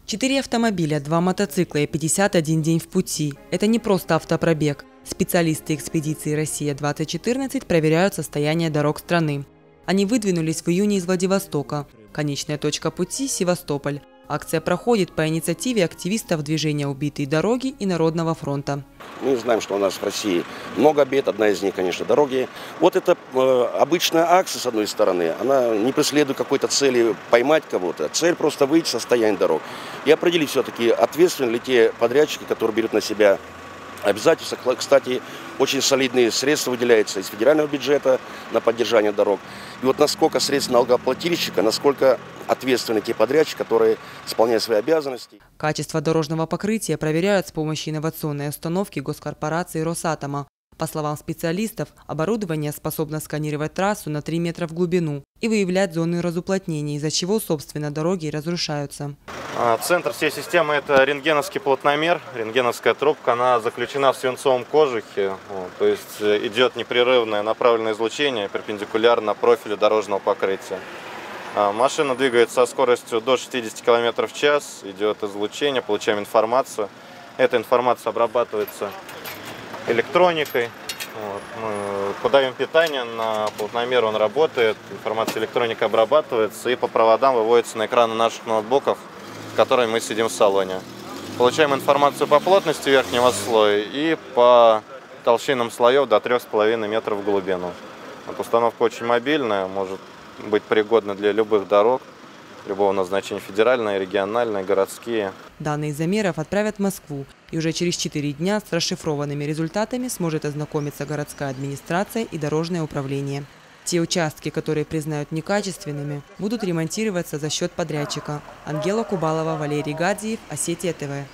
4 автомобиля, 2 мотоцикла и 51 день в пути. Это не просто автопробег. Специалисты экспедиции «Россия-2014» проверяют состояние дорог страны. Они выдвинулись в июне из Владивостока. Конечная точка пути – Севастополь. Акция проходит по инициативе активистов движения «Убитые дороги» и Народного фронта. Мы знаем, что у нас в России много бед, одна из них, конечно, дороги. Вот это обычная акция, с одной стороны, она не преследует какой-то цели поймать кого-то. Цель просто выйти в состояние дорог и определить все-таки, ответственны ли те подрядчики, которые берут на себя обязательства. Кстати, очень солидные средства выделяются из федерального бюджета на поддержание дорог. И вот насколько средств налогоплательщика, насколько ответственны те подрядчики, которые исполняют свои обязанности. Качество дорожного покрытия проверяют с помощью инновационной установки госкорпорации «Росатома». По словам специалистов, оборудование способно сканировать трассу на 3 метра в глубину и выявлять зоны разуплотнения, из-за чего, собственно, дороги разрушаются. Центр всей системы – это рентгеновский плотномер, рентгеновская трубка. Она заключена в свинцовом кожухе, то есть идет непрерывное направленное излучение перпендикулярно профилю дорожного покрытия. Машина двигается со скоростью до 60 км в час, идет излучение, получаем информацию. Эта информация обрабатывается электроникой. Мы подаем питание на плотномер, он работает, информация электроника обрабатывается и по проводам выводится на экраны наших ноутбуков, в которой мы сидим в салоне. Получаем информацию по плотности верхнего слоя и по толщинам слоев до 3,5 метров в глубину. Установка очень мобильная, может быть пригодна для любых дорог, любого назначения, федеральные, региональные, городские. Данные замеров отправят в Москву, и уже через 4 дня с расшифрованными результатами сможет ознакомиться городская администрация и дорожное управление. Те участки, которые признают некачественными, будут ремонтироваться за счет подрядчика. Ангела Кубалова, Валерий Гадзиев, Осетия ТВ.